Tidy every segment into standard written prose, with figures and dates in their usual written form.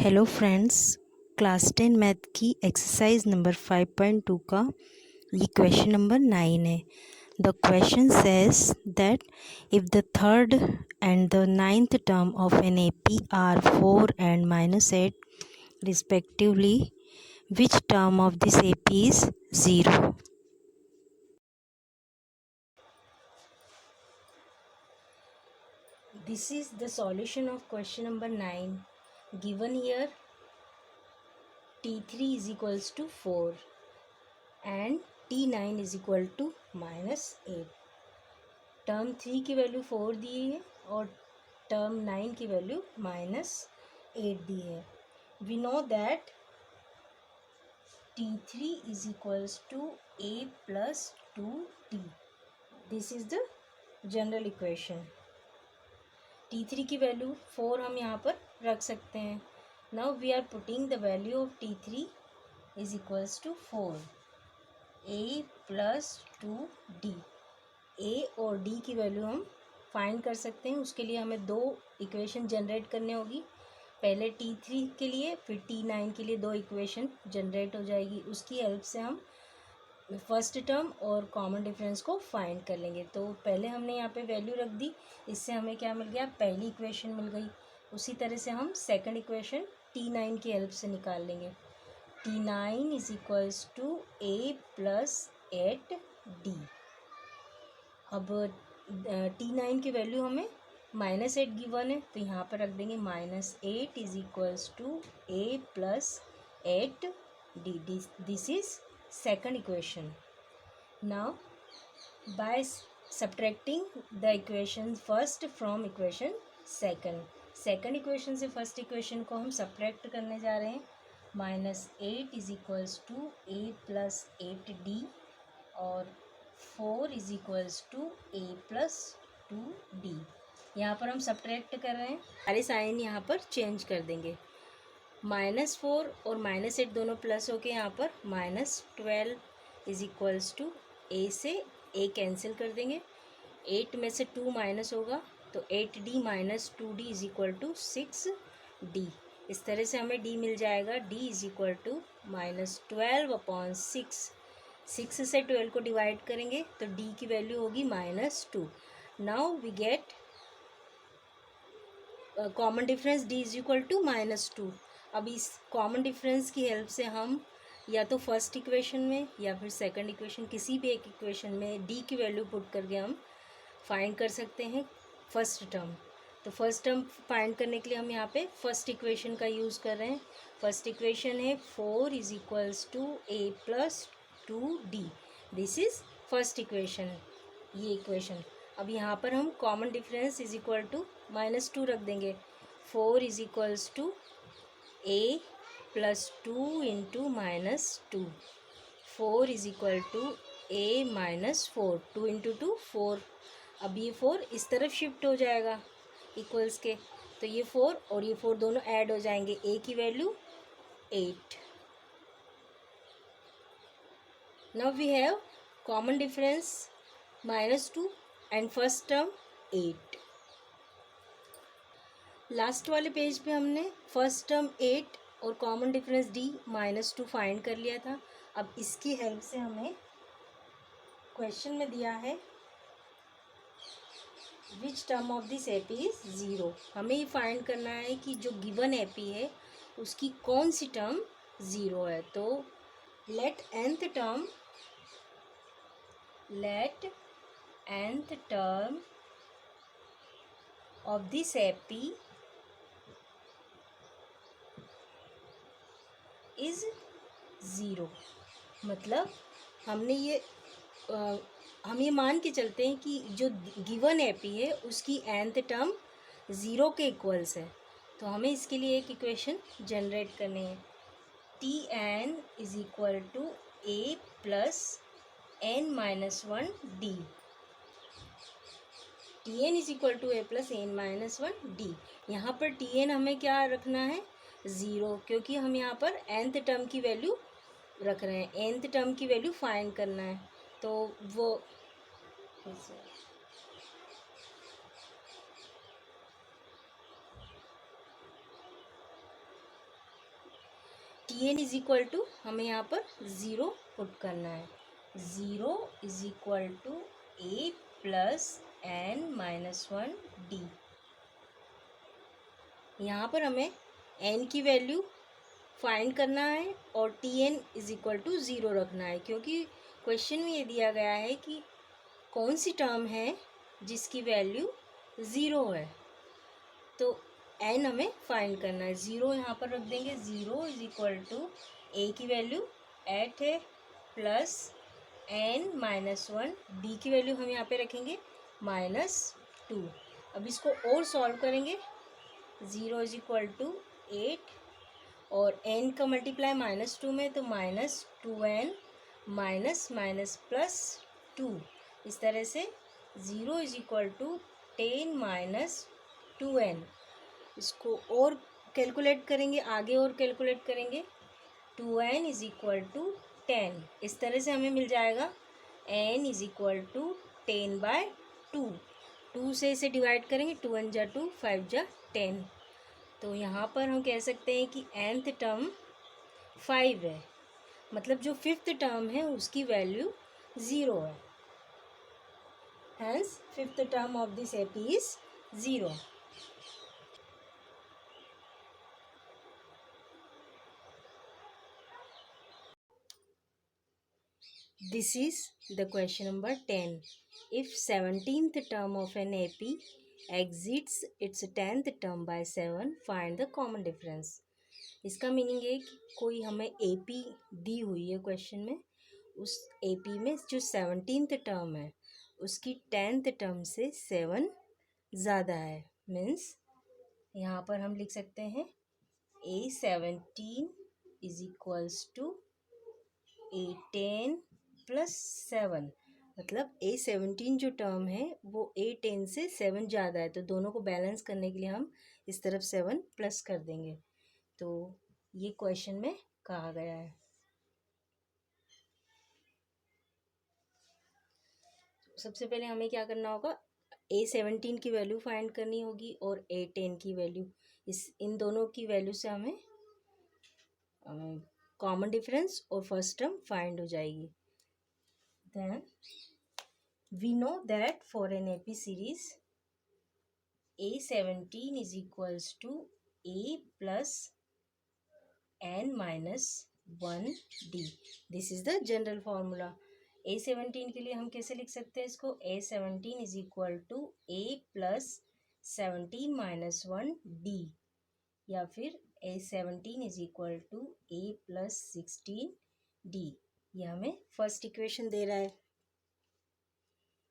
Hello friends, class 10 math की exercise number 5.2 का ये क्वेश्चन नंबर 9 है। The question says that if the third and the ninth term of an AP are 4 and -8 respectively, which term of this AP is 0? This is the solution of question number 9. Given here T3 is equals to 4 and T9 is equal to -8. Term 3 की value 4 दी है और term 9 की value -8 दी है। We know that T3 is equals to A plus 2T। This is the general equation. T3 की value 4 हम यहाँ पर रख सकते हैं। Now we are putting the value of T3 is equals to 4 A plus 2D। A और D की value हम फाइंड कर सकते हैं। उसके लिए हमें दो इक्वेशन जनरेट करनी होगी। पहले T3 के लिए फिर T9 के लिए दो इक्वेशन जनरेट हो जाएगी। उसकी हेल्प से हम फर्स्ट टर्म और कॉमन डिफरेंस को फाइंड कर लेंगे। तो पहले हमने यहाँ पे वैल्यू रख दी, इससे हमें क्या मिल गया, पहली इक्वेशन मिल गई। उसी तरह से हम सेकंड इक्वेशन T9 की हेल्प से निकाल लेंगे। T9 is equals to A plus 8D। अब T9 की वैल्यू हमें -8 गिवन है, तो यहाँ पर रख देंगे -8 is equals to A plus 8D। This is second equation. Now by subtracting the equation first from equation second equation से फर्स्ट इक्वेशन को हम सब्ट्रैक्ट करने जा रहे हैं। -8 is equals to A plus 8D और 4 is equals to A plus 2D। यहाँ पर हम सब्ट्रैक्ट कर रहे हैं, सारे साइन यहाँ पर चेंज कर देंगे। -4 और -8 दोनों प्लस होके यहाँ पर -12 इज इक्वल्स टू A से A कैंसिल कर देंगे। 8 में से 2 माइनस होगा तो 8D minus 2D is equal to 6D। इस तरह से हमें D मिल जाएगा। D is equal to -12/6। 6 से 12 को डिवाइड करेंगे तो D की वैल्यू होगी -2। Now we get common difference D is equal to -2। अब इस कॉमन डिफरेंस की हेल्प से हम या तो फर्स्ट इक्वेशन में या फिर सेकंड इक्वेशन, किसी भी एक इक्वेशन में D की वैल्यू पुट करके हम फाइंड कर सकते हैं फर्स्ट टर्म। तो फर्स्ट टर्म फाइंड करने के लिए हम यहाँ पे फर्स्ट इक्वेशन का यूज़ कर रहे हैं। फर्स्ट इक्वेशन है 4 is equals to A plus 2D। This is first equation, ये इक्वेशन। अब यहाँ पर हम common difference is equal to -2 रख देंगे। 4 is equals to A plus 2 into -2। 4 is equal to A minus 4। 2 into 2 4। अब ये 4 इस तरफ शिफ्ट हो जाएगा इक्वल्स के, तो ये 4 और ये 4 दोनों ऐड हो जाएंगे। A की value 8। Now we have common difference -2 and first term 8। Last वाले पेज पे हमने फर्स्ट टर्म 8 और कॉमन डिफरेंस D -2 फाइंड कर लिया था। अब इसकी हेल्प से हमें क्वेश्चन में दिया है which term of this AP is 0। हमें ये फाइंड करना है कि जो गिवन AP है उसकी कौन सी टर्म 0 है। तो let nth term of this AP is 0। मतलब हमने ये हम ये मान के चलते हैं कि जो गिवन AP है उसकी nth टर्म 0 के इक्वल्स है। तो हमें इसके लिए एक इक्वेशन जनरेट करनी है। Tn is equal to A plus n-1D। Tn is equal to A plus n-1D। यहाँ पर Tn हमें क्या रखना है, 0, क्योंकि हम यहाँ पर nth टर्म की वैल्यू रख रहे हैं। nth टर्म की वैल्यू फाइंड करना है, तो वो T N is equal to हमें यहाँ पर ज़ीरो पुट करना है। Zero is equal to A plus N minus one D. यहाँ पर हमें एन की वैल्यू फाइंड करना है और T N is equal to zero रखना है, क्योंकि क्वेश्चन में ये दिया गया है कि कौन सी टर्म है जिसकी वैल्यू ज़ीरो है। तो एन हमें फाइंड करना है। ज़ीरो यहाँ पर रख देंगे। Zero is equal to A की वैल्यू 8 है plus N minus one, D की वैल्यू हम यहाँ पे रखेंगे -2। अब इसको और सॉल्व करेंगे। ज़ीरो इज इक्वल टू 8 और एन का मल्टीप्लाई -2 में, तो -2n माइनस माइनस प्लस 2। इस तरह से zero is equal to 10 minus 2n। इसको और कैलकुलेट करेंगे, आगे और कैलकुलेट करेंगे। 2n is equal to 10। इस तरह से हमें मिल जाएगा n इज इक्वल टू 10/2। 2 से इसे डिवाइड करेंगे, 2 1 जा 2, 5 जा 10। तो यहाँ पर हम कह सकते हैं कि nth टर्म 5 है, मतलब जो फिफ्थ टर्म है उसकी वैल्यू 0 है। Hence fifth term of this AP is 0। This is the question number 10. If 17th term of an AP exceeds its 10th term by 7, find the common difference. इसका meaning है कि कोई हमें AP दी हुई है क्वेश्चन में, उस AP में जो 17th टर्म है उसकी 10th टर्म से 7 ज़्यादा है। मीन्स यहाँ पर हम लिख सकते हैं A17 is equals to A10 plus 7। मतलब A17 जो टर्म है वो A10 से 7 ज़्यादा है, तो दोनों को बैलेंस करने के लिए हम इस तरफ 7 प्लस कर देंगे। तो ये क्वेश्चन में कहा गया है। सबसे पहले हमें क्या करना होगा, A17 की वैल्यू फाइंड करनी होगी और A10 की वैल्यू। इन दोनों की वैल्यू से हमें कॉमन डिफरेंस और फर्स्ट टर्म फाइंड हो जाएगी। Then we know that for an AP series, A17 is equals to A plus n minus 1D. This is the general formula. A17 के लिए हम कैसे लिख सकते हैं इसको, A17 is equal to A plus 17 minus 1D, या फिर A17 is equal to A plus 16D। ये हमें फर्स्ट इक्वेशन दे रहा है।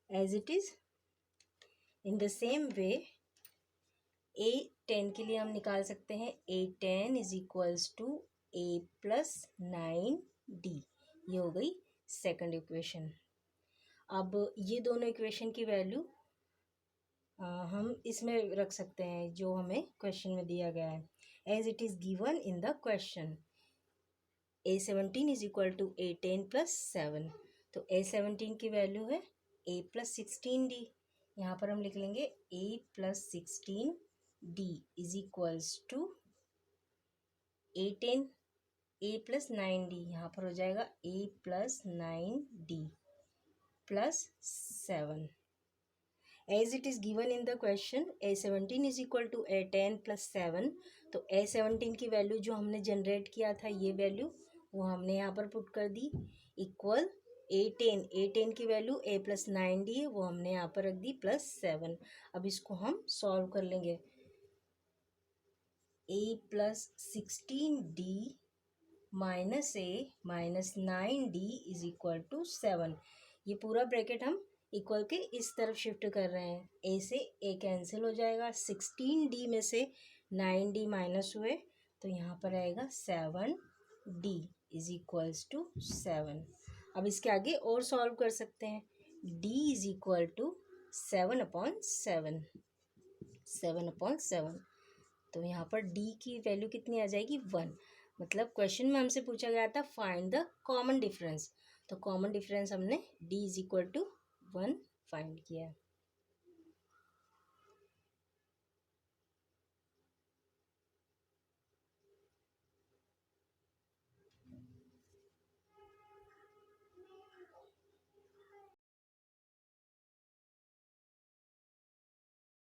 As it is in the same way A10 के लिए हम निकाल सकते हैं A10 is equals to A plus 9D। ये हो गई सेकंड इक्वेशन। अब ये दोनों इक्वेशन की वैल्यू हम इसमें रख सकते हैं जो हमें क्वेश्चन में दिया गया है, as it is given in the question. A17 is equal to A10 plus 7। तो A17 की वैल्यू है A प्लस 16D। यहाँ पर हम लिख लेंगे A plus 16D is equals to A10 A plus 9D। यहाँ पर हो जाएगा A plus 9D plus 7। As it is given in the question A17 is equal to A10 plus 7। तो A17 की वैल्यू जो हमने जनरेट किया था, ये वैल्यू वो हमने यहाँ पर पुट कर दी, इक्वल A10 की वैल्यू A प्लस 9D है, वो हमने यहाँ पर रख दी प्लस 7। अब इसको हम सॉल्व कर लेंगे। A plus 16D minus A minus 9D is equal to 7। ये पूरा ब्रैकेट हम इक्वल के इस तरफ शिफ्ट कर रहे हैं। A से A कैंसिल हो जाएगा, 16D में से 9D माइनस हुए, तो यहाँ पर आएगा 7D इज इक्वल्स टू 7। अब इसके आगे और सॉल्व कर सकते हैं। D is equal to 7/7, 7/7। तो यहाँ पर D की वैल्यू कितनी आ जाएगी, 1। मतलब क्वेश्चन में हमसे पूछा गया था फाइंड द कॉमन डिफरेंस, तो कॉमन डिफरेंस हमने D is equal to 1 find किया है।